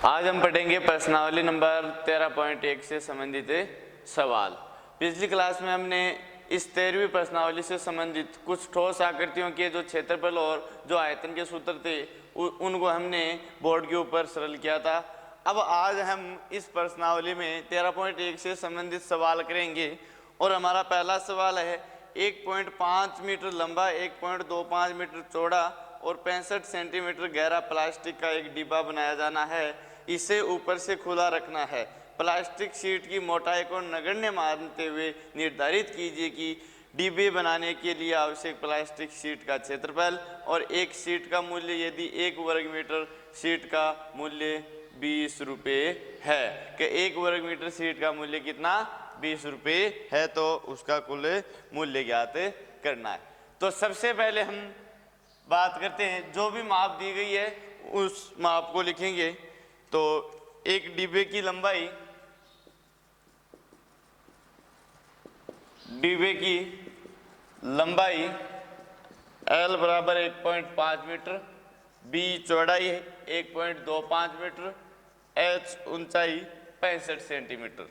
आज हम पढ़ेंगे प्रश्नावली नंबर 13.1 से संबंधित सवाल। पिछली क्लास में हमने इस 13वीं प्रश्नावली से संबंधित कुछ ठोस आकृतियों के जो क्षेत्रफल और जो आयतन के सूत्र थे उनको हमने बोर्ड के ऊपर सरल किया था। अब आज हम इस प्रश्नावली में 13.1 से संबंधित सवाल करेंगे और हमारा पहला सवाल है 1.5 मीटर लंबा, 1.25 मीटर चौड़ा और 65 सेंटीमीटर गहरा प्लास्टिक का एक डिब्बा बनाया जाना है। इसे ऊपर से खुला रखना है। प्लास्टिक शीट की मोटाई को नगण्य मानते हुए निर्धारित कीजिए कि डिब्बे बनाने के लिए आवश्यक प्लास्टिक शीट का क्षेत्रफल और एक शीट का मूल्य। यदि 1 वर्ग मीटर शीट का मूल्य 20 रुपये है कि 1 वर्ग मीटर शीट का मूल्य कितना 20 रुपये है, तो उसका कुल मूल्य ज्ञात करना है। तो सबसे पहले हम बात करते हैं, जो भी माप दी गई है उस माप को लिखेंगे। तो एक डिब्बे की लंबाई, L बराबर 1.5 मीटर, B चौड़ाई 1.25 मीटर, H ऊंचाई 65 सेंटीमीटर।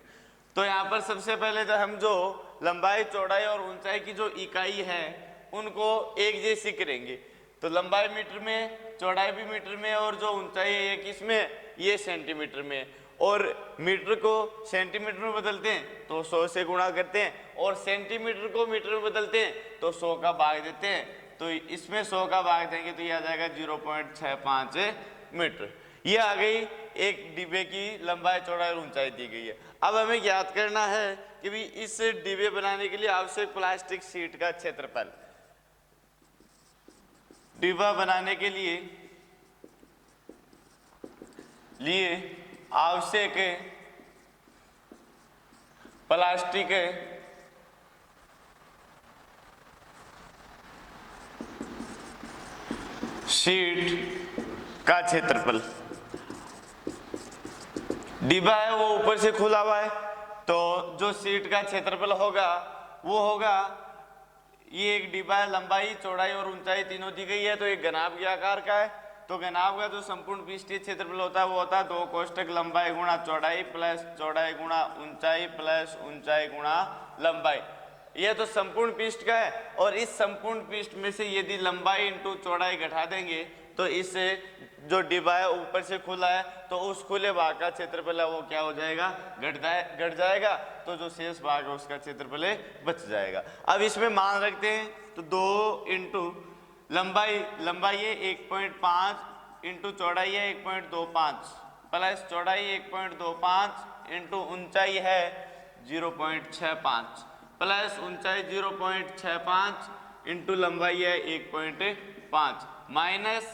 तो यहाँ पर सबसे पहले तो हम जो लंबाई, चौड़ाई और ऊंचाई की जो इकाई है उनको एक जैसी करेंगे। तो लंबाई मीटर में, चौड़ाई भी मीटर में और जो ऊंचाई है ये किसमें, ये सेंटीमीटर में। और मीटर को सेंटीमीटर में बदलते हैं तो 100 से गुणा करते हैं और सेंटीमीटर को मीटर में बदलते हैं तो 100 का भाग देते हैं। तो इसमें 100 का भाग देंगे तो ये आ जाएगा 0.65 मीटर। ये आ गई एक डिब्बे की लंबाई, चौड़ाई और ऊंचाई दी गई है। अब हमें ज्ञात करना है कि भी इस डिब्बे बनाने के लिए आवश्यक प्लास्टिक शीट का क्षेत्रफल। डिब्बा बनाने के लिए आवश्यक प्लास्टिक शीट का क्षेत्रफल। डिब्बा है वो ऊपर से खुला हुआ है, तो जो शीट का क्षेत्रफल होगा वो होगा, ये एक डिब्बा है, लंबाई, चौड़ाई और ऊंचाई तीनों दी गई है। तो एक घनाभ के आकार का है। तो घनाभ का जो संपूर्ण पृष्ठीय क्षेत्रफल होता है वो होता है 2 कोष्ठक लंबाई गुणा चौड़ाई प्लस चौड़ाई गुणा ऊंचाई प्लस ऊंचाई गुणा लंबाई। यह तो संपूर्ण पृष्ठ का है। और इस संपूर्ण पृष्ठ में से यदि लंबाई इंटू चौड़ाई घटा देंगे तो इससे जो डिब्बा है ऊपर से खुला है तो उस खुले भाग का क्षेत्रफल है वो क्या हो जाएगा, घट जाएगा। तो जो शेष भाग है उसका क्षेत्रफल बच जाएगा। अब इसमें मान रखते हैं तो 2 इंटू लंबाई है 1.5 इंटू चौड़ाई है 1.25 प्लस चौड़ाई 1.25 इंटू ऊंचाई है 0.65 प्लस ऊंचाई 0.65 इंटू लंबाई है 1.5 माइनस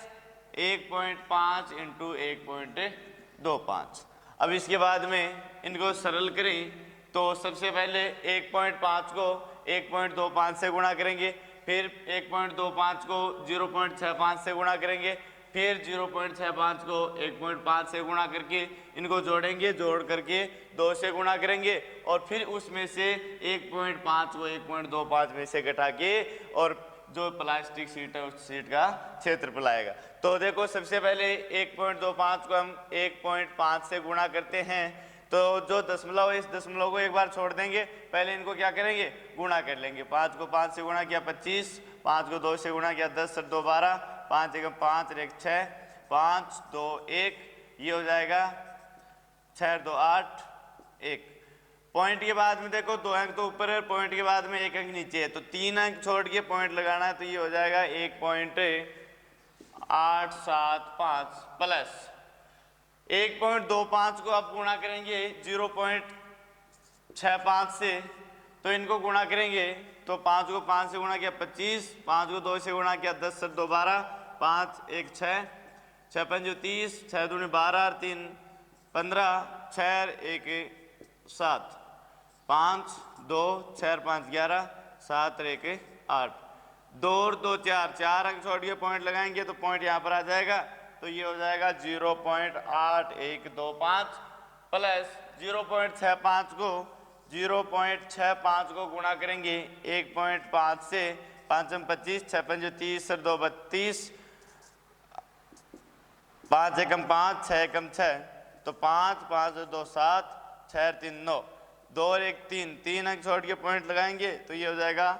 1.5 इंटू 1.25। अब इसके बाद में इनको सरल करें तो सबसे पहले 1.5 को 1.25 से गुणा करेंगे, फिर 1.25 को 0.65 से गुणा करेंगे, फिर 0.65 को 1.5 से गुणा करके इनको जोड़ेंगे, जोड़ करके 2 से गुणा करेंगे और फिर उसमें से 1.5 को 1.25 में से घटा के और जो प्लास्टिक शीट है उस शीट का क्षेत्रफल आएगा। तो देखो सबसे पहले 1.25 को हम 1.5 से गुणा करते हैं तो जो दशमलव है इस दशमलव को एक बार छोड़ देंगे, पहले इनको क्या करेंगे, गुणा कर लेंगे। 5 को 5 से गुणा किया 25, 5 को 2 से गुणा किया 10, 2 12, 5 1 5 1 6, 5 2 1, ये हो जाएगा 6 2 8 1। पॉइंट के बाद में देखो 2 अंक तो ऊपर है, पॉइंट के बाद में 1 अंक नीचे है, तो 3 अंक छोड़ के पॉइंट लगाना है। तो ये हो जाएगा 1.875 प्लस 1.25 को आप गुणा करेंगे 0.65 से, तो इनको गुणा करेंगे तो 5 को 5 से गुणा किया 25, 5 को 2 से गुणा किया 10 2 12, 5 1 6, 6 5 30, 6 2 12, 3 15, 6 1 7, 5 2 6 5 11, 7 1 8, 2 और 2 4, 4 अंक छोड़ के पॉइंट लगाएंगे तो पॉइंट यहाँ पर आ जाएगा। तो ये हो जाएगा 0.8125 प्लस 0.65 को गुणा करेंगे 1.5 से, 5 25, 6 5 30, 2 32, 5 एकम 5, 6 एकम 6, तो 5, 5 2 7, 6 3 9, 2 और 1 3, 3 अंक छोड़ के पॉइंट लगाएंगे तो ये हो जाएगा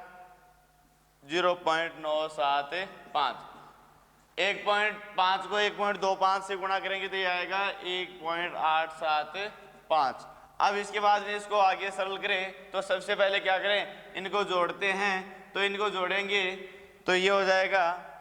0.975। 1.5 को 1.25 से गुणा करेंगे तो ये आएगा 1.875। अब इसके बाद में इसको आगे सरल करें तो सबसे पहले क्या करें, इनको जोड़ते हैं। तो इनको जोड़ेंगे तो ये हो जाएगा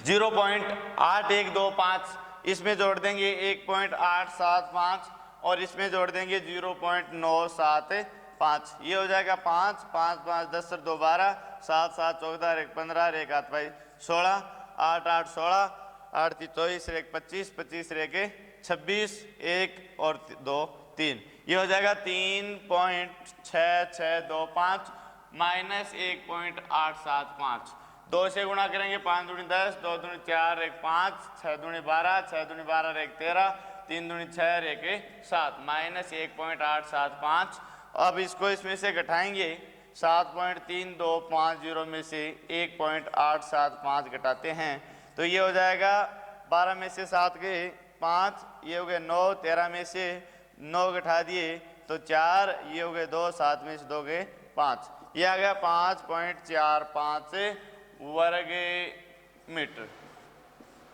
0.8125, इसमें जोड़ देंगे 1.875 और इसमें जोड़ देंगे 0.975। ये हो जाएगा 5, 5 5 10 और 2 12, 7 7 14 1 15 1 8 भाई 16, 8 8 16, 8 3 24 1 25, 25 1 26, 1 और 2 3। ये हो जाएगा 3.6625 माइनस 1.875। 2 से गुणा करेंगे 5 दूनी 10, 2 दूनी 4 1 5, 6 दूनी 12, 6 दूनी 12 1 13, 3 दूनी 6 1 7 माइनस 1.875। अब इसको इसमें से घटाएंगे, 7.3250 में से 1.875 घटाते हैं तो ये हो जाएगा 12 में से 7 गए 5, ये हो गए 9, 13 में से 9 घटा दिए तो 4, ये हो गए 2, 7 में से 2 गए 5, ये आ गया 5.45 वर्ग मीटर।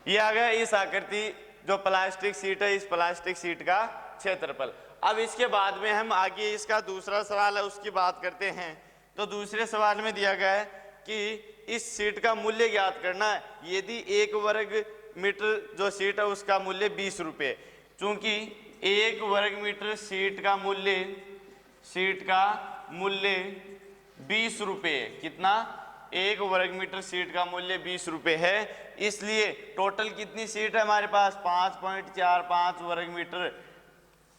ये आ गया इस आकृति जो प्लास्टिक शीट है, इस प्लास्टिक शीट का क्षेत्रफल। अब इसके बाद में हम आगे इसका दूसरा सवाल है उसकी बात करते हैं। तो दूसरे सवाल में दिया गया है कि इस शीट का मूल्य ज्ञात करना है। यदि 1 वर्ग मीटर जो शीट है उसका मूल्य 20 रुपये, चूंकि 1 वर्ग मीटर शीट का मूल्य 20 रुपये, कितना, 1 वर्ग मीटर शीट का मूल्य 20 रुपये है, इसलिए टोटल कितनी शीट है हमारे पास, 5.45 वर्ग मीटर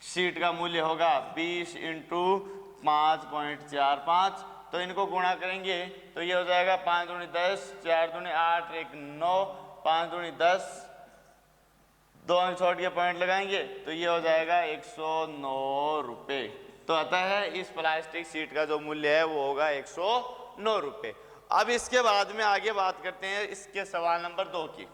शीट का मूल्य होगा 20 इंटू 5.45। तो इनको गुणा करेंगे तो ये हो जाएगा 5 दूनी 10, 4 दूनी 8 1 9, 5 दूनी 10, 2 अंक छोड़ के पॉइंट लगाएंगे तो ये हो जाएगा 109 रुपये। तो अतः है इस प्लास्टिक शीट का जो मूल्य है वो होगा 109 रुपये। अब इसके बाद में आगे बात करते हैं इसके सवाल नंबर 2 की।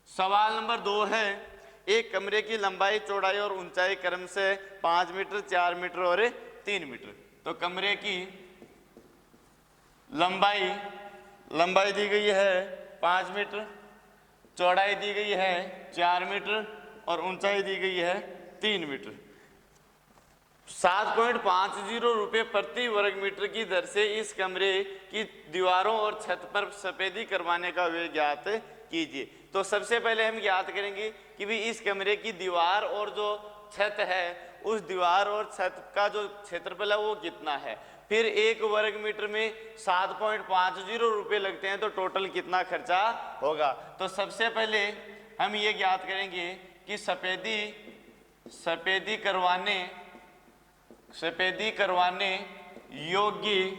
सवाल नंबर 2 है, एक कमरे की लंबाई चौड़ाई और ऊंचाई क्रम से 5 मीटर 4 मीटर और 3 मीटर। तो कमरे की लंबाई दी गई है 5 मीटर, चौड़ाई दी गई है 4 मीटर और ऊंचाई दी गई है 3 मीटर। 7.50 रुपये प्रति वर्ग मीटर की दर से इस कमरे की दीवारों और छत पर सफेदी करवाने का व्यय ज्ञात कीजिए। तो सबसे पहले हम ज्ञात करेंगे कि भी इस कमरे की दीवार और जो छत है उस दीवार और छत का जो क्षेत्रफल है वो कितना है। फिर 1 वर्ग मीटर में 7.50 रुपये लगते हैं तो टोटल कितना खर्चा होगा। तो सबसे पहले हम ये ज्ञात करेंगे कि सफेदी करवाने योग्य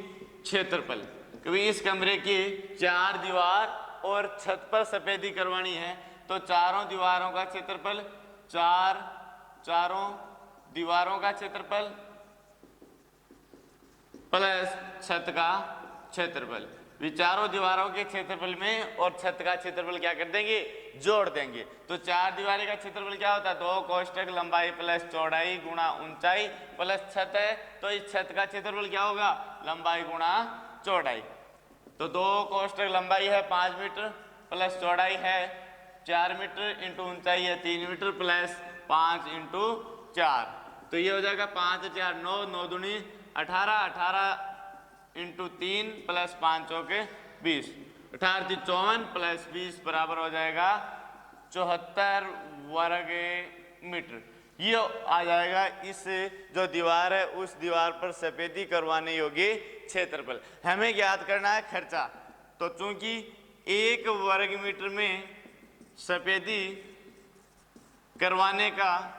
क्षेत्रफल, क्योंकि इस कमरे की 4 दीवार और छत पर सफेदी करवानी है तो चारों दीवारों का क्षेत्रफल, चारों दीवारों का क्षेत्रफल प्लस छत का क्षेत्रफल। चारों दीवारों के क्षेत्रफल में और छत का क्षेत्रफल क्या कर देंगे, जोड़ देंगे। तो 4 दीवारें का क्षेत्रफल क्या होता है, 2 कोष्टक लंबाई प्लस चौड़ाई गुणा ऊंचाई प्लस छत है तो इस छत का क्षेत्रफल क्या होगा, लंबाई गुणा चौड़ाई। तो 2 कोष्टक लंबाई है 5 मीटर प्लस चौड़ाई है 4 मीटर इंटू ऊंचाई है 3 मीटर प्लस 5 इंटू 4। तो ये हो जाएगा 5 4 9, 9 दूनी 18, 18 इंटू 3 प्लस 5 चौके 20, 18 3 54 प्लस 20 बराबर हो जाएगा 74 वर्ग मीटर। ये आ जाएगा इस जो दीवार है उस दीवार पर सफेदी करवाने योग्य क्षेत्रफल। हमें ज्ञात करना है खर्चा। तो चूंकि 1 वर्ग मीटर में सफेदी करवाने का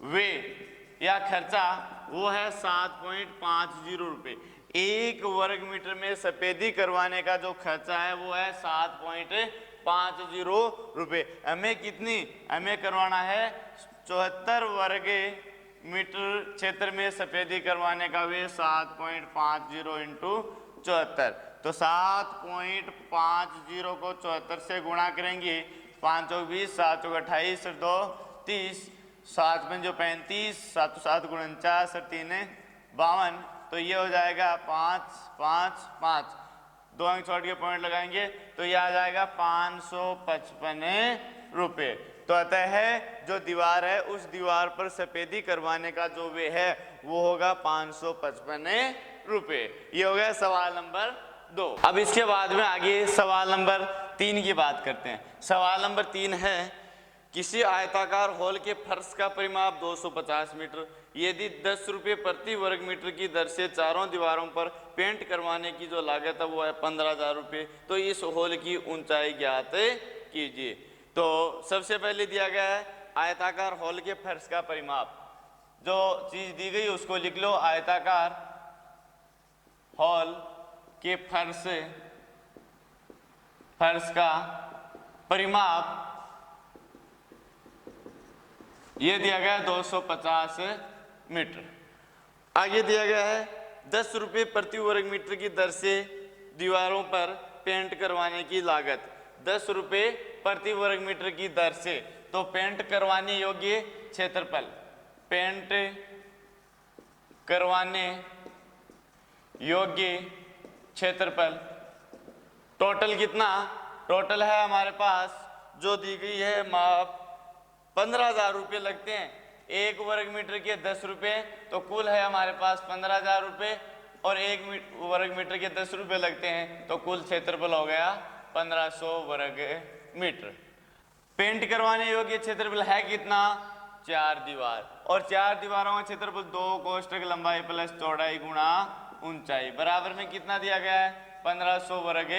व्यय या खर्चा वो है 7.50 रुपये। 1 वर्ग मीटर में सफेदी करवाने का जो खर्चा है वो है 7.50 रुपये। हमें करवाना है 74 वर्ग मीटर क्षेत्र में सफेदी करवाने का वे 7.50 इंटू 74, तो 7.50 को 74 से गुणा करेंगे, 5 चौक 20, 7 चौक 28, 2 30, 7 पंजो 35, 7 7 49, 3 52, तो ये हो जाएगा 5 5 5, 2 अंक छोड़ के पॉइंट लगाएंगे तो ये आ जाएगा 555 रुपये। तो अतः है जो दीवार है उस दीवार पर सफेदी करवाने का जो वे है वो होगा 555 रुपये। ये हो गया सवाल नंबर 2। अब इसके बाद में आगे सवाल नंबर 3 की बात करते हैं। सवाल नंबर 3 है किसी आयताकार हॉल के फर्श का परिमाप 250 मीटर, यदि 10 रुपये प्रति वर्ग मीटर की दर से चारों दीवारों पर पेंट करवाने की जो लागत है वो है 15,000 रुपये, तो इस हॉल की ऊंचाई ज्ञात कीजिए। तो सबसे पहले दिया गया है आयताकार हॉल के फर्श का परिमाप, जो चीज दी गई उसको लिख लो। आयताकार हॉल के फर्श का परिमाप ये दिया गया है 250 मीटर। आगे दिया गया है 10 रुपये प्रति वर्ग मीटर की दर से दीवारों पर पेंट करवाने की लागत, 10 रुपये प्रति वर्ग मीटर की दर से। तो पेंट करवाने योग्य क्षेत्रफल, पेंट करवाने योग्य क्षेत्रफल टोटल कितना, टोटल है हमारे पास जो दी गई है माप 15,000 रुपये लगते हैं। 1 वर्ग मीटर के 10 रुपये, तो कुल है हमारे पास 15,000 रुपये, और 1 वर्ग मीटर के 10 रुपये लगते हैं, तो कुल क्षेत्रफल हो गया 1500 वर्ग मीटर। पेंट करवाने योग्य क्षेत्रफल है कितना, 4 दीवार, और 4 दीवारों का क्षेत्रफल 2 कोष्ठक लंबाई प्लस चौड़ाई गुणा ऊंचाई बराबर में कितना दिया गया है, 1500 वर्ग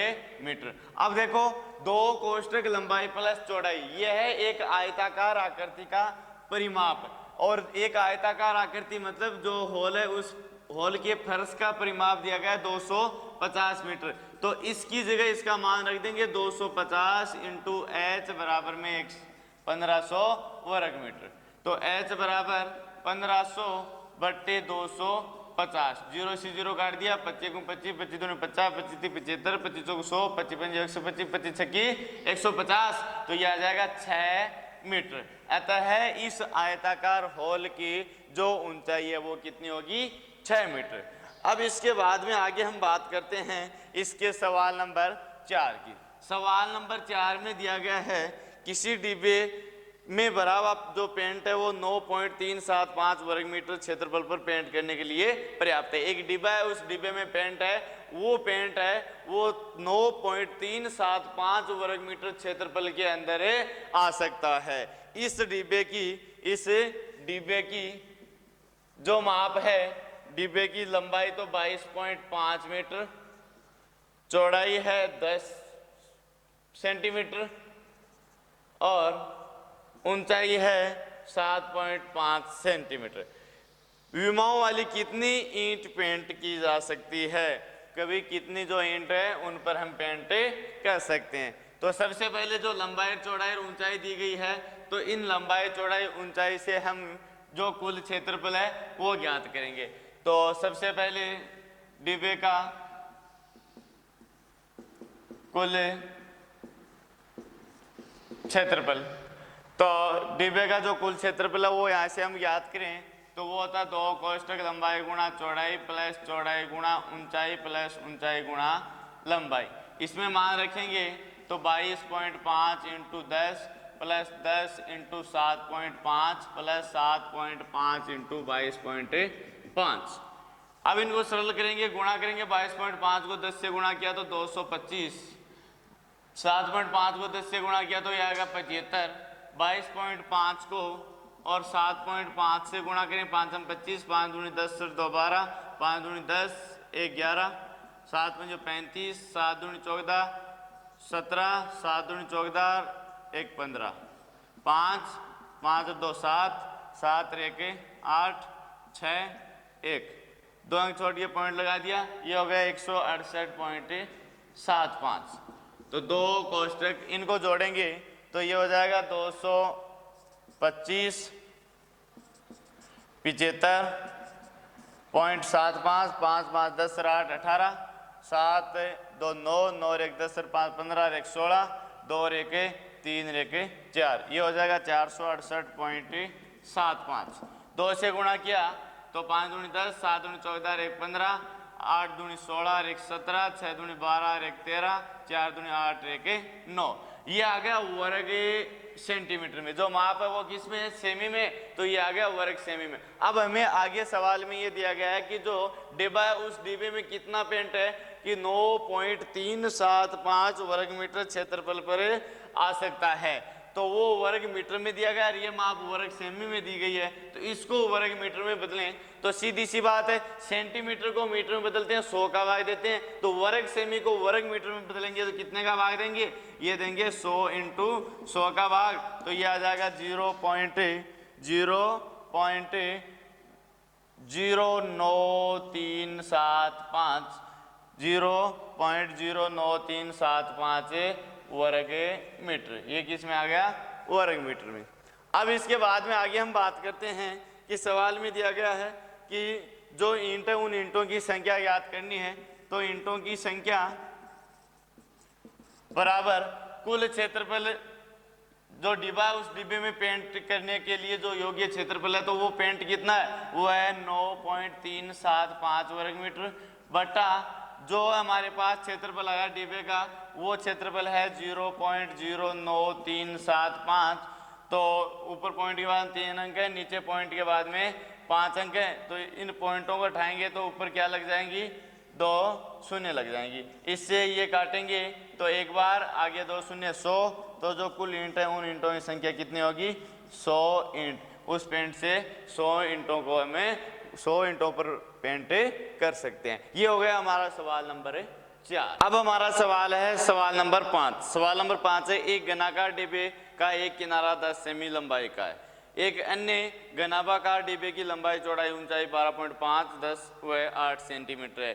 मीटर। अब देखो 2 कोष्ठक लंबाई प्लस चौड़ाई, यह है एक आयताकार आकृति का परिमाप, और एक आयताकार आकृति मतलब जो हॉल है उस हॉल के फर्श का परिमाप दिया गया है 250 मीटर। तो इसकी जगह इसका मान रख देंगे 250 इंटू एच बराबर में 1500 वर्ग मीटर। तो एच बराबर 1500 बट्टे 250, 0 से 0 काट दिया, 25 को 25, 25 दूनी 50, 25 तीन 75, 25 चौक 100, 25 125, 25 छक्की 150, तो यह आ जाएगा 6 मीटर। अतः है इस आयताकार हॉल की जो ऊंचाई है वो कितनी होगी, 6 मीटर। अब इसके बाद में आगे हम बात करते हैं इसके सवाल नंबर 4 की। सवाल नंबर 4 में दिया गया है किसी डिब्बे में भरा हुआ जो पेंट है वो 9.375 वर्ग मीटर क्षेत्रफल पर पेंट करने के लिए पर्याप्त है। एक डिब्बा है, उस डिब्बे में पेंट है, वो पेंट है वो 9.375 वर्ग मीटर क्षेत्रफल के अंदर आ सकता है। इस डिब्बे की जो माप है, डिब्बे की लंबाई तो 22.5 मीटर, चौड़ाई है 10 सेंटीमीटर और ऊंचाई है 7.5 सेंटीमीटर। विमाओं वाली कितनी ईंट पेंट की जा सकती है, कभी कितनी जो ईंट है उन पर हम पेंट कर सकते हैं। तो सबसे पहले जो लंबाई चौड़ाई और ऊंचाई दी गई है, तो इन लंबाई चौड़ाई ऊंचाई से हम जो कुल क्षेत्रफल है वो ज्ञात करेंगे। तो सबसे पहले डिब्बे का कुल क्षेत्रफल, तो डिब्बे का जो कुल क्षेत्रफल है वो यहाँ से हम ज्ञात करें तो वो होता है 2 कोष्ठक लंबाई गुणा चौड़ाई प्लस चौड़ाई गुणा ऊंचाई प्लस ऊंचाई गुणा लंबाई। इसमें मान रखेंगे तो 22.5 into 10 plus 10 into 7.5 plus 7.5 into 22.5। अब इनको सरल करेंगे, गुणा करेंगे। 22.5 को 10 से गुणा किया तो 225, 7.5 को 10 से गुणा किया तो यह आएगा 75, 22.5 को और 7.5 से गुणा करें, 5 हम 25, 5 दूनी 10 से 2 12, 5 दूनी 10 1 11, 7 पंजो 35, 7 दूनी 14 17, 7 दूनी 14 1 15, 5 5 2 7, 7 1 8 6 1, 2 अंक छोड़ के पॉइंट लगा दिया, ये हो गया 168.75। तो 2 कोष्ठक इनको जोड़ेंगे तो ये हो जाएगा 225 75.75, 5 5 10 8 18, 7 2 9, 9 1 10 5 15 1 16, 2 1 3 1 4, ये हो जाएगा 468.75। 2 से गुणा किया तो 5 दूनी 10, 7 दूनी 14, 1 15, 8 दूनी 16, 1 17, 6 दूनी 12, 1 13, 4 दूनी 8, 1 9। ये आ गया वर्ग सेंटीमीटर में। जो माप है वो किस में है? सेमी में। तो ये आ गया वर्ग सेमी में। अब हमें आगे सवाल में ये दिया गया है कि जो डिब्बा है उस डिब्बे में कितना पेंट है कि 9.375 वर्ग मीटर क्षेत्रफल पर आ सकता है। तो वो वर्ग मीटर में दिया गया, ये माप वर्ग सेमी में दी गई है, तो इसको वर्ग मीटर में बदलें तो सीधी सी बात है, सेंटीमीटर को मीटर में बदलते हैं, 100 का भाग देते हैं, तो वर्ग सेमी को वर्ग मीटर में बदलेंगे तो कितने का भाग देंगे? ये देंगे 100 इंटू 100 का भाग, तो ये आ जाएगा 0.09375 वर्ग मीटर। ये किस में आ गया? वर्ग मीटर में। अब इसके बाद में आगे हम बात करते हैं कि सवाल में दिया गया है कि जो ईंट है उन ईंटों की संख्या ज्ञात करनी है। तो ईंटों की संख्या बराबर कुल क्षेत्रफल, जो डिब्बा है उस डिब्बे में पेंट करने के लिए जो योग्य क्षेत्रफल है, तो वो पेंट कितना है? वो है 9.375 वर्ग मीटर, बटा जो हमारे पास क्षेत्रफल आया डिब्बे का वो क्षेत्रफल है 0.09375। तो ऊपर पॉइंट के बाद 3 अंक है, नीचे पॉइंट के बाद में 5 अंक है, तो इन पॉइंटों को उठाएंगे तो ऊपर क्या लग जाएंगी? 2 शून्य लग जाएंगी। इससे ये काटेंगे तो एक बार आगे 2 शून्य 100, तो जो कुल ईंट है उन ईंटों की संख्या कितनी होगी? 100 ईंट। उस पेंट से 100 ईंटों को हमें 100 ईंटों पर पेंट कर सकते हैं। ये हो गया हमारा सवाल नंबर 4। अब हमारा सवाल है सवाल नंबर 5। सवाल नंबर 5 है, एक घनाकार डिब्बे का एक किनारा 10 सेमी लंबाई का है, एक अन्य घनाभाकार डिब्बे की लंबाई चौड़ाई ऊंचाई 12.5, 10 व 8 सेंटीमीटर है।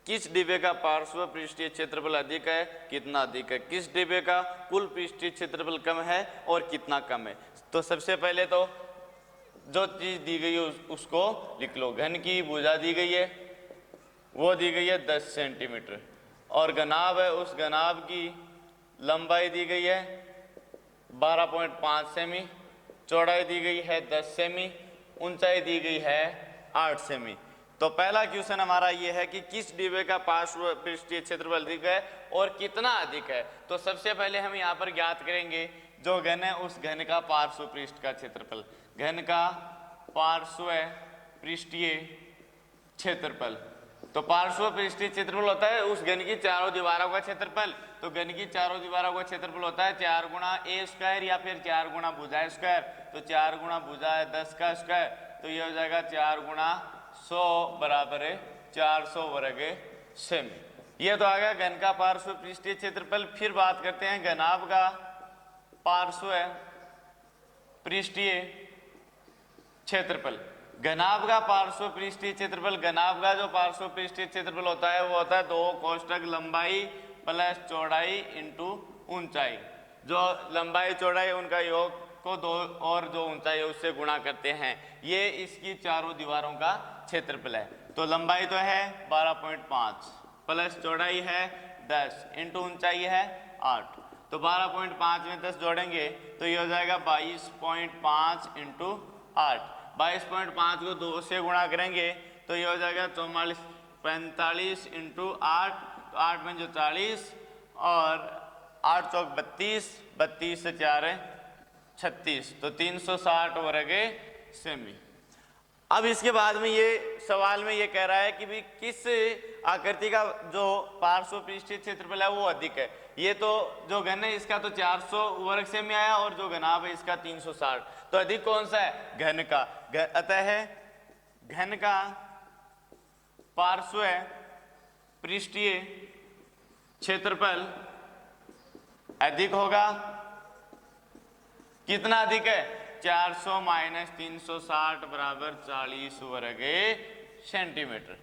किस डिब्बे का पार्श्व पृष्ठीय क्षेत्रफल अधिक है, कितना अधिक है? किस डिब्बे का कुल पृष्ठीय क्षेत्रफल कम है और कितना कम है? तो सबसे पहले तो जो चीज दी गई है उसको लिख लो। घन की भुजा दी गई है, वो दी गई है 10 सेंटीमीटर, और घनाभ है, उस घनाभ की लंबाई दी गई है 12.5 सेमी, चौड़ाई दी गई है 10 सेमी, ऊंचाई दी गई है 8 सेमी। तो पहला क्वेश्चन हमारा ये है कि किस डिब्बे का पार्श्व पृष्ठीय क्षेत्रफल अधिक है और कितना अधिक है? तो सबसे पहले हम यहाँ पर ज्ञात करेंगे जो घन है उस घन का पार्श्व पृष्ठ का क्षेत्रफल। घन का पार्श्व पृष्ठीय क्षेत्रफल, तो पार्श्व पृष्ठीय क्षेत्रफल होता है उस घन की चारों दीवारों का क्षेत्रफल। तो घन की चारों दीवारों का क्षेत्रफल होता है 4 गुणा ए स्क्वायर या फिर 4 गुणा भुजा स्क्वायर। तो 4 गुणा भुजा है 10 का स्क्वायर, तो ये हो जाएगा 4 गुणा 100 बराबर है 400 वर्ग सेमी। ये तो आ गया घन का पार्श्व पृष्ठीय क्षेत्रफल। फिर बात करते हैं घनाभ का पार्श्व पृष्ठीय क्षेत्रफल। घनाभ का पार्श्व पृष्ठीय क्षेत्रफल, घनाभ का जो पार्श्व पृष्ठीय क्षेत्रफल होता है वो होता है 2 कोष्ठक लंबाई प्लस चौड़ाई इंटू ऊंचाई। जो लंबाई चौड़ाई उनका योग को 2 और जो ऊंचाई है उससे गुणा करते हैं। ये इसकी चारों दीवारों का क्षेत्रफल है। तो लंबाई तो है 12.5 प्लस चौड़ाई है 10 इंटू ऊंचाई है 8। तो 12.5 में 10 जोड़ेंगे तो ये हो जाएगा 22.5 इंटू 8। 22.5 को 2 से गुणा करेंगे तो ये हो जाएगा 44, 45 इंटू 8, तो 8 में जो 40 और 8 चौक 32, 32 से 4 है 36, तो 360 वर्ग सेमी। अब इसके बाद में ये सवाल में ये कह रहा है कि भी किस आकृति का जो पार्श्व पृष्ठीय क्षेत्रफल है वो अधिक है। ये तो जो घन है इसका तो 400 वर्ग सेमी आया और जो घनाभ है इसका 360, तो अधिक कौन सा है? घन का। अतः घन का पार्श्व पृष्ठीय क्षेत्रफल अधिक होगा। कितना अधिक है? 400 माइनस 360 बराबर 40 वर्ग सेंटीमीटर।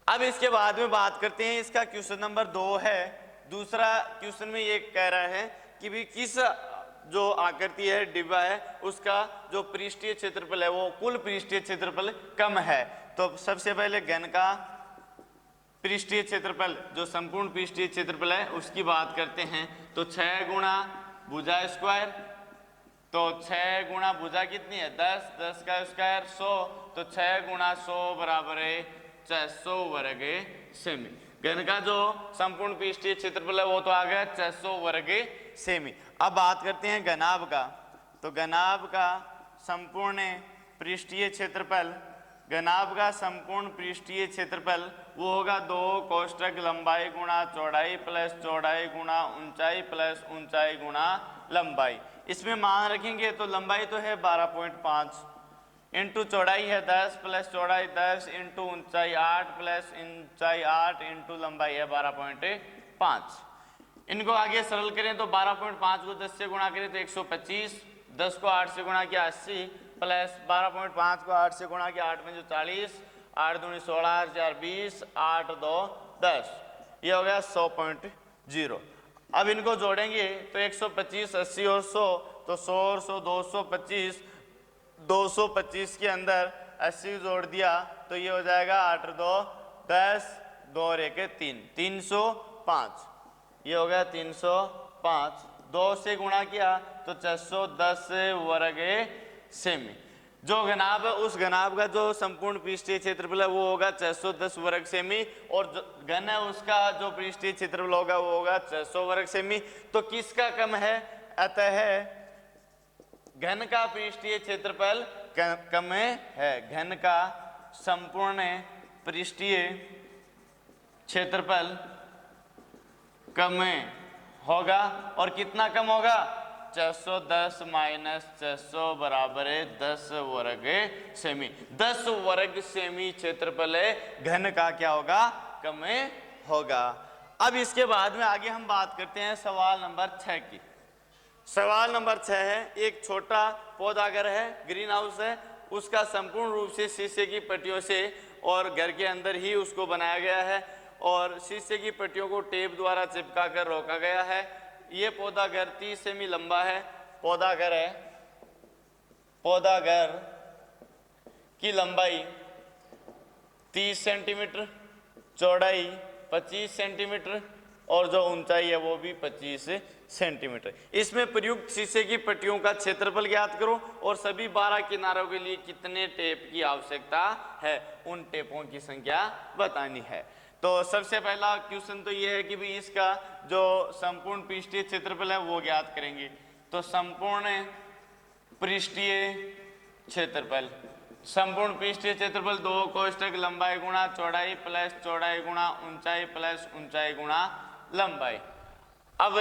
अब इसके बाद में बात करते हैं, इसका क्वेश्चन नंबर 2 है। दूसरा क्वेश्चन में ये कह रहा है कि भी किस जो आकृति है डिब्बा है उसका जो पृष्ठीय क्षेत्रफल है वो कुल पृष्ठीय क्षेत्रफल कम है। तो सबसे पहले घन का पृष्ठीय क्षेत्रफल जो संपूर्ण पृष्ठीय क्षेत्रफल है उसकी बात करते हैं। तो 6 गुणा भुजा स्क्वायर, तो 6 गुणा भुजा कितनी है 10, 10 का स्क्वायर 100, तो 6 गुणा 100 बराबर है 600 वर्ग सेमी। घन का जो संपूर्ण पृष्ठीय क्षेत्रफल है वो तो आ गया 600 वर्ग सेमी। अब बात करते हैं घनाभ का। तो घनाभ का संपूर्ण पृष्ठीय क्षेत्रफल, घनाभ का संपूर्ण पृष्ठीय क्षेत्रफल वो होगा 2 कोष्ठक लंबाई गुणा चौड़ाई प्लस चौड़ाई गुणा ऊंचाई प्लस ऊंचाई गुणा लंबाई। इसमें मान रखेंगे तो लंबाई तो है 12.5 इंटू चौड़ाई है 10 प्लस चौड़ाई 10 इंटू ऊंचाई 8 प्लस ऊंचाई 8 इंटू लंबाई है 12.5। इनको आगे सरल करें तो 12.5 को 10 से गुणा करें तो 125, 10 को 8 से गुणा किया 80 प्लस 12.5 को 8 से गुणा किया 8 में जो 40, 8 दूनी 16, 4 20, 8 2 10, ये हो गया 100.0। अब इनको जोड़ेंगे तो 125, 80 और 100, तो 100 और 100 225, 225 के अंदर 80 जोड़ दिया तो ये हो जाएगा 8 2 10, 2 और 1 3, 305, ये हो गया 305। 2 से गुणा किया तो 610 वर्ग सेमी। जो घनाभ है उस घनाभ का जो संपूर्ण पृष्ठीय क्षेत्रफल है वो होगा 610 वर्ग सेमी, और जो घन है उसका जो पृष्ठीय क्षेत्रफल होगा वो होगा 600 वर्ग सेमी। तो किसका कम है? अतः घन का पृष्ठीय क्षेत्रफल कम है। घन का संपूर्ण पृष्ठीय क्षेत्रफल कम होगा, और कितना कम होगा? 610 माइनस 600 बराबर है 10 वर्ग सेमी। 10 वर्ग सेमी क्षेत्रफल है घन का क्या होगा? कम होगा। अब इसके बाद में आगे हम बात करते हैं सवाल नंबर 6 की। सवाल नंबर 6 है, एक छोटा पौधाघर है, ग्रीन हाउस है, उसका संपूर्ण रूप से शीशे की पट्टियों से और घर के अंदर ही उसको बनाया गया है, और शीशे की पट्टियों को टेप द्वारा चिपका कर रोका गया है। ये पौधाघर 30 सेमी लंबा है। पौधाघर है, पौधाघर की लंबाई 30 सेंटीमीटर, चौड़ाई 25 सेंटीमीटर और जो ऊंचाई है वो भी 25 सेंटीमीटर। इसमें प्रयुक्त शीशे की पट्टियों का क्षेत्रफल ज्ञात करो और सभी 12 किनारों के लिए कितने टेप की आवश्यकता है, उन टेपों की संख्या बतानी है। तो सबसे पहला क्वेश्चन तो ये है कि भाई इसका जो संपूर्ण पृष्ठीय क्षेत्रफल है वो ज्ञात करेंगे। तो संपूर्ण पृष्ठीय क्षेत्रफल, संपूर्ण पृष्ठीय क्षेत्रफल 2 कोष्ठक लंबाई गुणा चौड़ाई प्लस चौड़ाई गुणा ऊंचाई प्लस ऊंचाई गुणा लंबाई। अब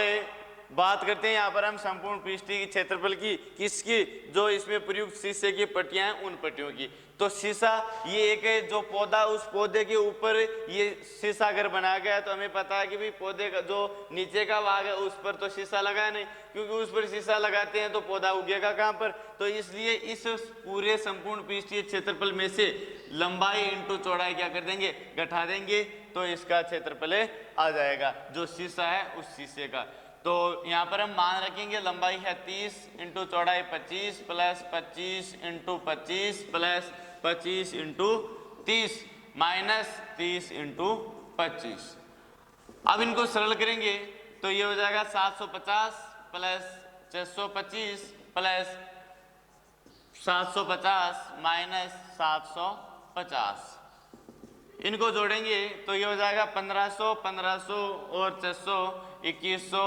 बात करते हैं यहाँ पर हम संपूर्ण पृष्ठीय क्षेत्रफल की, किसकी? जो इसमें प्रयुक्त शीशे की पट्टियां हैं उन पट्टियों की। तो शीशा ये एक है जो पौधा, उस पौधे के ऊपर ये शीशा अगर बनाया गया है तो हमें पता है कि भाई पौधे का जो नीचे का भाग है उस पर तो शीशा लगा नहीं, क्योंकि उस पर शीशा लगाते हैं तो पौधा उगेगा कहाँ पर। तो इसलिए इस पूरे संपूर्ण पृष्ठीय क्षेत्रफल में से लंबाई इंटू चौड़ाई क्या कर देंगे? घटा देंगे, तो इसका क्षेत्रफल आ जाएगा जो शीशा है उस शीशे का। तो यहाँ पर हम मान रखेंगे लंबाई है 30 इंटू चौड़ाई 25 plus 25 into 25 plus 25 into 30 minus 30 into 25। अब इनको सरल करेंगे तो ये हो जाएगा 750 प्लस 625 प्लस 750 माइनस 750। इनको जोड़ेंगे तो ये हो जाएगा 1500, 1500 और 600 2100,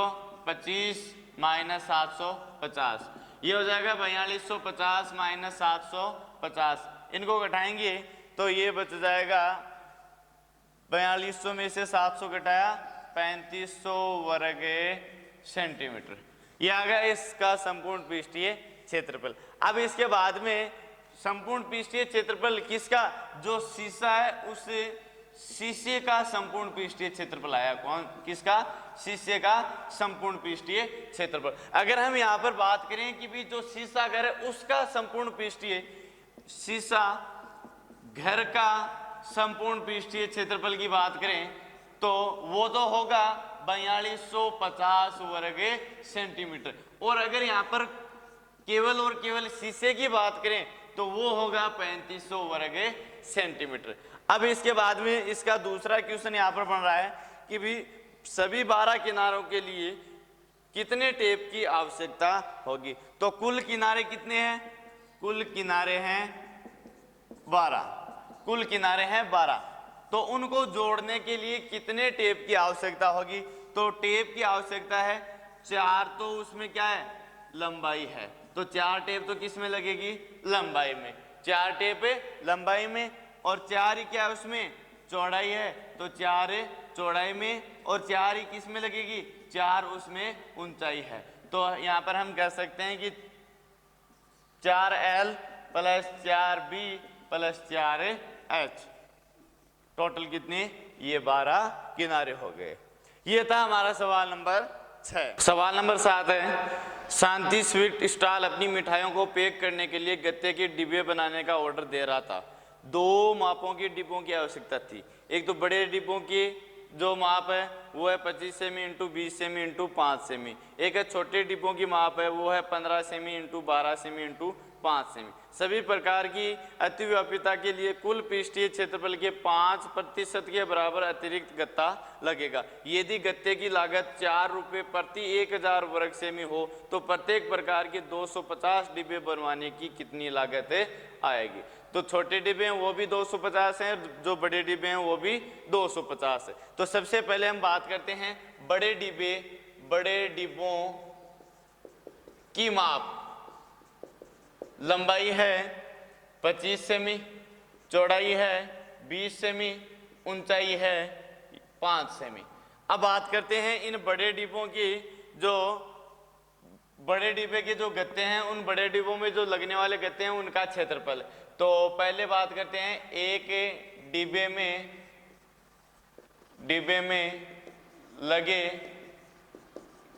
25 माइनस 750, ये हो जाएगा 4250 माइनस 750। इनको घटाएंगे तो ये बच जाएगा 4200 में से 700 घटाया 3500 वर्ग सेंटीमीटर। ये आ गया इसका संपूर्ण पृष्ठीय क्षेत्रफल। अब इसके बाद में संपूर्ण पृष्ठीय क्षेत्रफल किसका? जो शीशा है उस शीशे का संपूर्ण पृष्ठीय क्षेत्रफल आया। कौन? किसका? शीशे का संपूर्ण पृष्ठीय क्षेत्रफल। अगर हम यहाँ पर बात करें कि भी जो शीशा घर है उसका संपूर्ण पृष्ठीय, शीशा घर का संपूर्ण पृष्ठीय क्षेत्रफल की बात करें तो वो तो होगा 4250 वर्ग सेंटीमीटर। और अगर यहाँ पर केवल और केवल शीशे की बात करें तो वो होगा 3500 वर्ग सेंटीमीटर। अब इसके बाद में इसका दूसरा क्वेश्चन यहाँ पर बन रहा है कि भी सभी 12 किनारों के लिए कितने टेप की आवश्यकता होगी। तो कुल किनारे कितने हैं? कुल किनारे हैं 12। कुल किनारे हैं 12, तो उनको जोड़ने के लिए कितने टेप की आवश्यकता होगी? तो टेप की आवश्यकता है 4, तो उसमें क्या है? लंबाई है, तो 4 टेप तो किस में लगेगी? लंबाई में। 4 टेप है लंबाई में, और 4 ही क्या है उसमें? चौड़ाई है, तो 4 चौड़ाई में, और 4 ही किस में लगेगी? 4 उसमें ऊंचाई है। तो यहाँ पर हम कह सकते हैं कि 4L plus 4B plus 4H, total कितने? ये 12 किनारे हो गए। ये था हमारा सवाल नंबर 6। सवाल नंबर 7 है, शांति स्वीट स्टॉल अपनी मिठाइयों को पैक करने के लिए गत्ते के डिब्बे बनाने का ऑर्डर दे रहा था। 2 मापों के डिब्बों की आवश्यकता थी। एक तो बड़े डिब्बों की जो माप है वो है 25 semi into 20 semi into 5 semi. एक है छोटे डिब्बों की माप है वो है 15 semi into 12 semi into 5 semi. सभी प्रकार की अतिव्याप्यता के लिए कुल पृष्ठीय क्षेत्रफल के 5% के बराबर अतिरिक्त गत्ता लगेगा। यदि गत्ते की लागत 4 रुपये प्रति 1000 वर्ग सेमी हो तो प्रत्येक प्रकार के 250 डिब्बे बनवाने की कितनी लागत आएगी? तो छोटे डिब्बे हैं वो भी 250 हैं, जो बड़े डिब्बे हैं वो भी 250 है। तो सबसे पहले हम बात करते हैं बड़े डिब्बे। बड़े डिब्बों की माप, लंबाई है 25 सेमी, चौड़ाई है 20 सेमी, ऊंचाई है 5 सेमी। अब बात करते हैं इन बड़े डिब्बों की, जो बड़े डिब्बे के जो गत्ते हैं, उन बड़े डिब्बों में जो लगने वाले गत्ते हैं उनका क्षेत्रफल। तो पहले बात करते हैं एक डिब्बे में लगे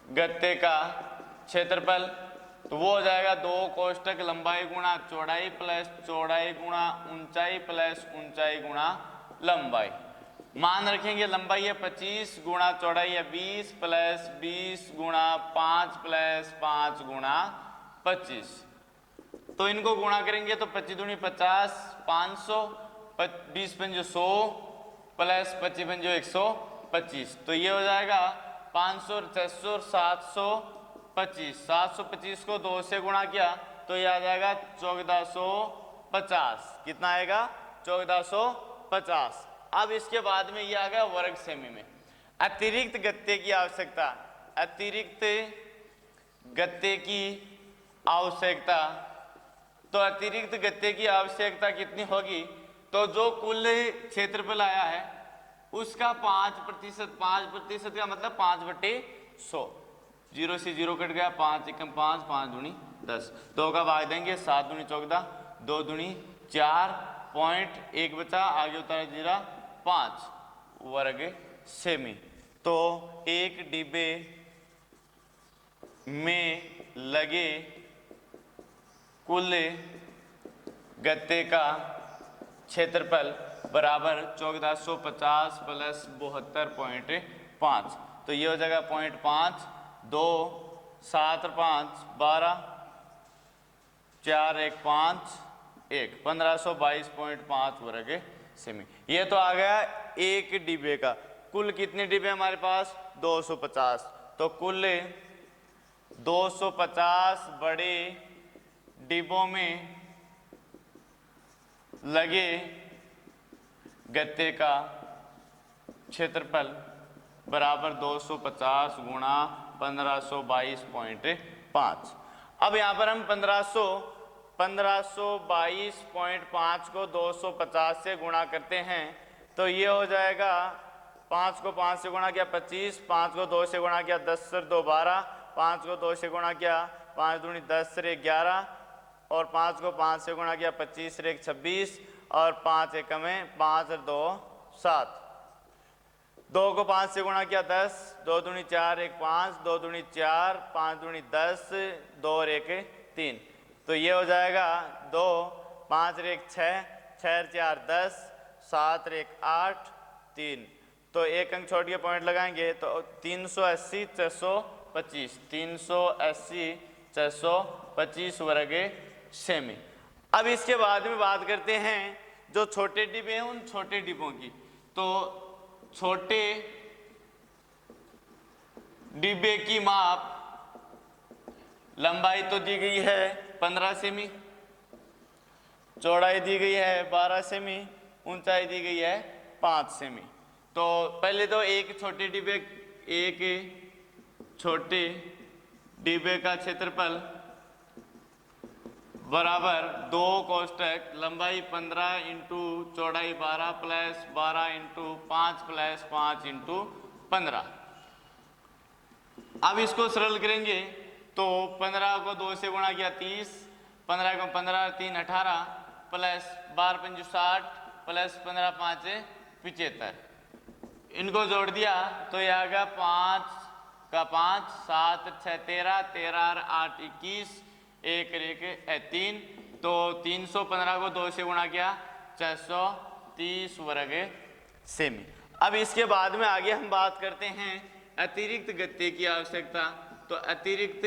गत्ते का क्षेत्रफल, तो वो हो जाएगा 2 कोष्टक लंबाई गुणा चौड़ाई प्लस चौड़ाई गुणा ऊंचाई प्लस ऊंचाई गुणा लंबाई। मान रखेंगे लंबाई है 25 गुणा चौड़ाई है 20 प्लस 20 गुणा 5 प्लस 5 गुणा 25। तो इनको गुणा करेंगे तो 25 दूनी 50, 500, 20 पंजो 100 प्लस 25 पंजो 125। तो ये हो जाएगा 500, 600, 725। 725 को 2 से गुणा किया तो ये आ जाएगा 1450। कितना आएगा? 1450। अब इसके बाद में ये आ गया वर्ग सेमी में। अतिरिक्त गत्ते की आवश्यकता, अतिरिक्त गत्ते की आवश्यकता, तो अतिरिक्त गत्ते की आवश्यकता कितनी होगी? तो जो कुल क्षेत्रफल आया है उसका 5%, 5% का मतलब 5/100। 0 से 0 कट गया, 5 एकम 5, 5 दूनी 10, 2 का भाग देंगे, 7 दूनी 14, 2 दूनी 4, पॉइंट 1 बचा, आगे उतारा 0, 5 वर्ग सेमी। तो एक डिब्बे में लगे कुल गत्ते का क्षेत्रफल बराबर 1450 प्लस 72.5। तो ये हो जाएगा 0.5, 2, 7, 5, 12, 4, 1, 5, 1, 1522.5 वर्ग सेमी। ये तो आ गया एक डिब्बे का। कुल कितने डिब्बे हमारे पास? 250। तो कुल 250 बड़े डिब्बों में लगे गत्ते का क्षेत्रफल बराबर 250 गुणा 1522.5। अब यहाँ पर हम 1522.5 को 250 से गुणा करते हैं तो ये हो जाएगा, 5 को 5 से गुणा किया 25, 5 को 2 से गुणा किया 10 से 2 12, 5 को 2 से गुणा किया 5 दूनी 10 से 11, और 5 को 5 से गुणा किया 25 से 26, और 5 एकम में 5 और 2 7, 2 को 5 से गुणा किया 10, 2 दूनी 4, 1 5, 2 दूनी 4, 5 दूनी 10, 2 और 1 3। तो ये हो जाएगा 2, 5 और 1 6, 6 और 4 10, 7 और 1 8, 3। तो एक अंक छोड़ के पॉइंट लगाएंगे तो 380 425, 380 425 वर्ग सेमी। अब इसके बाद में बात करते हैं जो छोटे डिब्बे हैं उन छोटे डिब्बों की। तो छोटे डिब्बे की माप, लंबाई तो दी गई है 15 सेमी, चौड़ाई दी गई है 12 सेमी, ऊंचाई दी गई है 5 सेमी। तो पहले तो एक छोटे डिब्बे का क्षेत्रफल बराबर 2 कोष्टक लंबाई 15 इंटू चौड़ाई 12 प्लस 12 इंटू 5 प्लस 5 इंटू 15। अब इसको सरल करेंगे तो 15 को 2 से गुणा किया 30, 15 को 15 3 18 प्लस 12 5 60 प्लस 15 5 75। इनको जोड़ दिया तो ये आ गया 5 का 5 7 6 13 13 8 21 1 1 3। तो 315 को 2 से गुणा किया 430 वर्ग सेमी। अब इसके बाद में आगे हम बात करते हैं अतिरिक्त गत्ते की आवश्यकता। तो अतिरिक्त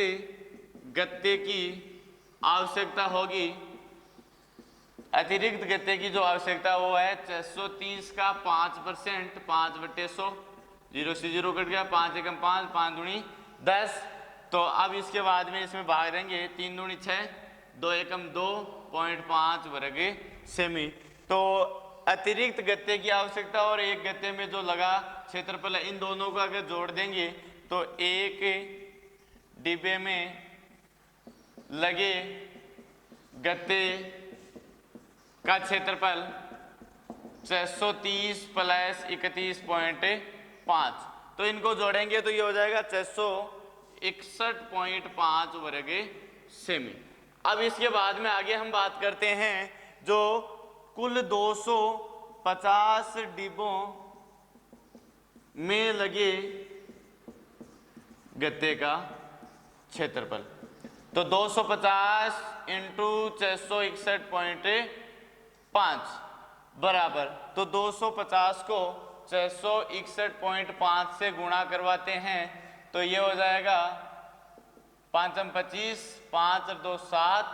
गत्ते की आवश्यकता होगी, अतिरिक्त गत्ते की जो आवश्यकता वो है 430 का 5%, 5/100, 0 से 0 कट गया, 5 एकम 5, 5 दूनी 10। तो अब इसके बाद में इसमें भाग देंगे 3 दूनी 6, 2 एकम 2.5 वर्ग सेमी। तो अतिरिक्त गत्ते की आवश्यकता और एक गत्ते में जो लगा क्षेत्रफल है, इन दोनों को अगर जोड़ देंगे तो एक डिब्बे में लगे गत्ते का क्षेत्रफल 630 प्लस 31.5। तो इनको जोड़ेंगे तो ये हो जाएगा 661.5 वर्ग सेमी। अब इसके बाद में आगे हम बात करते हैं जो कुल 250 डिब्बों में लगे गत्ते का क्षेत्रफल। तो 250 इंटू 661.5 बराबर, तो 250 को 661.5 से गुणा करवाते हैं तो ये हो जाएगा 5 हम 25, 5 और 2 7,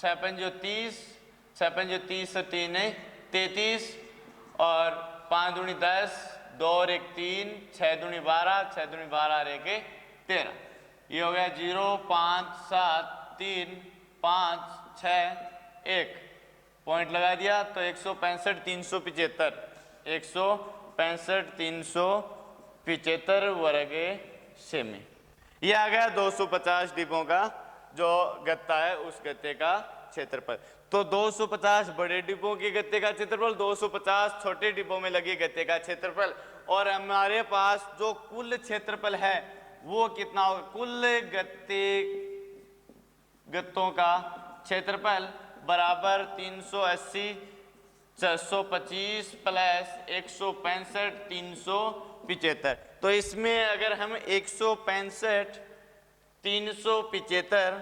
6 पंजो 30, 6 पंजो 30 और 3 33 और 5 दूनी 10, 2 और 1 3, 6 दूनी 12, 6 दूनी 12 और 1 13। ये हो गया 0 5 7 3 5 6 1 पॉइंट लगा दिया तो 165 375, 165 375 वर्ग सेमी। ये आ गया 250 डिब्बों का जो गत्ता है उस गत्ते का क्षेत्रफल। तो 250 बड़े डिब्बों के गत्ते का क्षेत्रफल, 250 छोटे डिब्बों में लगे गत्ते का क्षेत्रफल, और हमारे पास जो कुल क्षेत्रफल है वो कितना होगा? कुल गत्तों का क्षेत्रफल बराबर 380 425 प्लस 165 375। तो इसमें अगर हम 165 375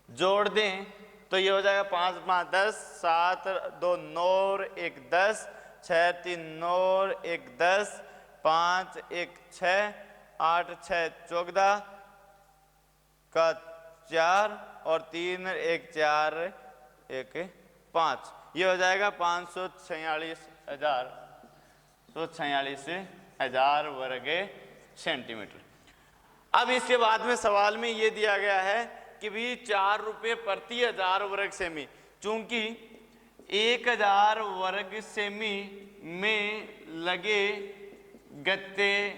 जोड़ दें तो ये हो जाएगा 5 5 10, 7 2 9 और 1 10, 6 3 9 और 1 10, 5 1 6, 8 6 14 का 4 और 3 1 4 1 5। ये हो जाएगा 546,000 वर्ग सेंटीमीटर। अब इसके बाद में सवाल में ये दिया गया है कि भी 4 रुपये प्रति 1000 वर्ग सेमी। चूंकि 1000 वर्ग सेमी में लगे गत्ते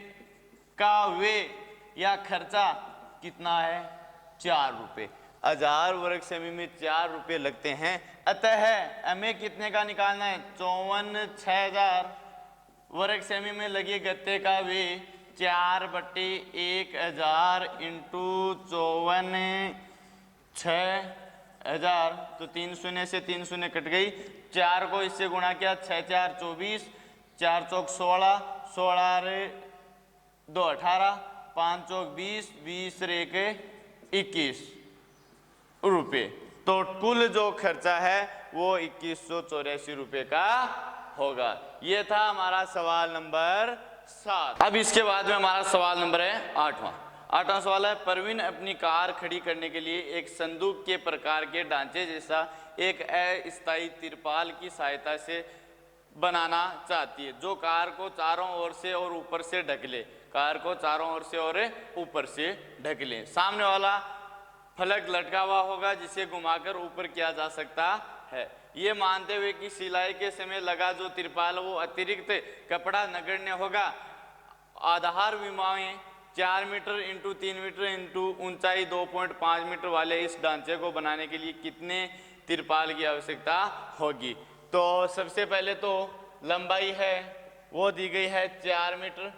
का व्यय या खर्चा कितना है? 4 रुपये। 1000 वर्ग सेमी में 4 रुपये लगते हैं, अतः हमें कितने का निकालना है? 54,000 वर्ग सेमी में लगे गत्ते का व्यय 4/1000 इंटू 54,000। तो 3 शून्य से 3 शून्य कट गई, 4 को इससे गुणा किया 6 4 24, 4 चौक 16, 16 2 18, 5 चौक 20, 20 1 21 रुपये। तो कुल जो खर्चा है वो 2184 रुपये का होगा। ये था हमारा सवाल नंबर 7। अब इसके बाद में हमारा सवाल नंबर है 8वां सवाल है, परवीन अपनी कार खड़ी करने के लिए एक संदूक के प्रकार के ढांचे जैसा एक अस्थायी तिरपाल की सहायता से बनाना चाहती है जो कार को चारों ओर से और ऊपर से ढक ले। कार को चारों ओर से और ऊपर से ढक ले। सामने वाला फलक लटका हुआ होगा जिसे घुमाकर ऊपर किया जा सकता है। ये मानते हुए कि सिलाई के समय लगा जो तिरपाल वो अतिरिक्त कपड़ा नगण्य होगा। आधार विमाएं 4 मीटर इंटू 3 मीटर इंटू ऊंचाई 2.5 मीटर वाले इस ढांचे को बनाने के लिए कितने तिरपाल की आवश्यकता होगी। तो सबसे पहले तो लंबाई है वो दी गई है 4 मीटर,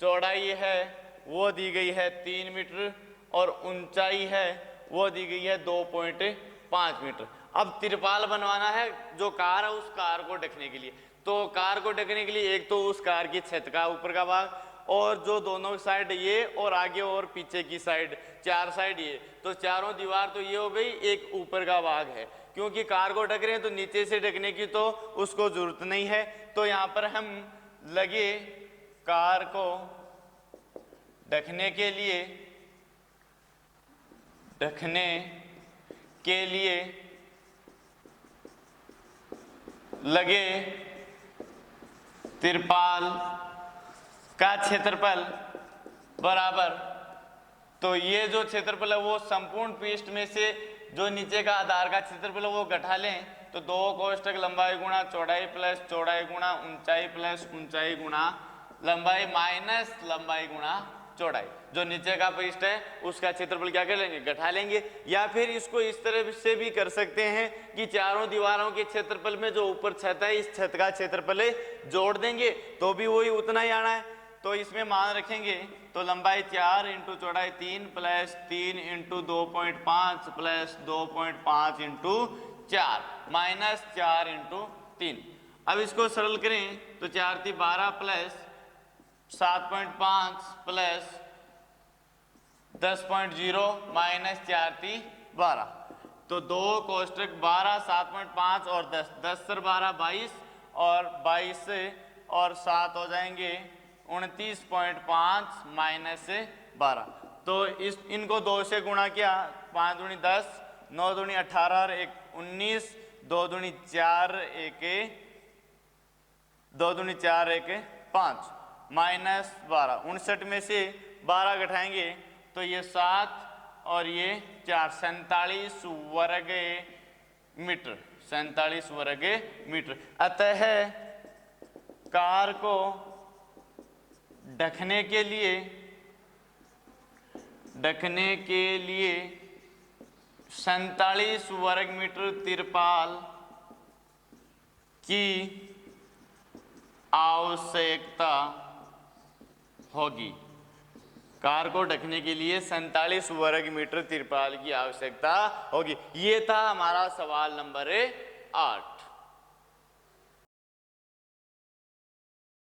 चौड़ाई है वो दी गई है 3 मीटर और ऊंचाई है वो दी गई है 2.5 मीटर। अब तिरपाल बनवाना है जो कार है उस कार को ढकने के लिए। तो कार को ढकने के लिए एक तो उस कार की छत का ऊपर का भाग और जो दोनों साइड ये और आगे और पीछे की साइड 4 साइड ये, तो चारों दीवार तो ये हो गई, एक ऊपर का भाग है। क्योंकि कार को ढक रहे हैं तो नीचे से ढकने की तो उसको जरूरत नहीं है। तो यहाँ पर हम लगे कार को ढकने के लिए लगे तिरपाल का क्षेत्रफल बराबर, तो ये जो क्षेत्रफल है वो संपूर्ण पृष्ठ में से जो नीचे का आधार का क्षेत्रफल है वो घटा लें। तो 2 कोष्ठक लंबाई गुणा चौड़ाई प्लस चौड़ाई गुणा ऊंचाई प्लस ऊंचाई गुणा लंबाई माइनस लंबाई गुणा चौड़ाई, जो नीचे का पृष्ठ है उसका क्षेत्रफल क्या कर लेंगे, घटा लेंगे। या फिर इसको इस तरह से भी कर सकते हैं कि चारों दीवारों के क्षेत्रफल में जो ऊपर छत है इस छत का क्षेत्रफल जोड़ देंगे तो भी वही उतना ही आना है। तो इसमें मान रखेंगे तो लंबाई 4 इंटू चौड़ाई 3 plus 3 into 2.5 plus 2.5 into 4 minus 4 into 3। अब इसको सरल करें तो 4 × 12 प्लस 7.5 प्लस 10.0 माइनस 4 × 12, तो 2 कोष्ठक 12 7.5 और 10 10 × 12 22 और 22 और 7 हो जाएंगे 29.5 माइनस 12। तो इनको 2 से गुणा किया, 5 दूनी 10, 9 दूनी 18 और 1 19, 2 दूनी 4 1 5 माइनस 12। 59 में से 12 घटाएंगे तो ये 7 और ये 4 47 वर्ग मीटर 47 वर्ग मीटर। अतः कार को ढकने के लिए 47 वर्ग मीटर तिरपाल की आवश्यकता होगी। कार को ढकने के लिए 47 वर्ग मीटर तिरपाल की आवश्यकता होगी। ये था हमारा सवाल नंबर 8।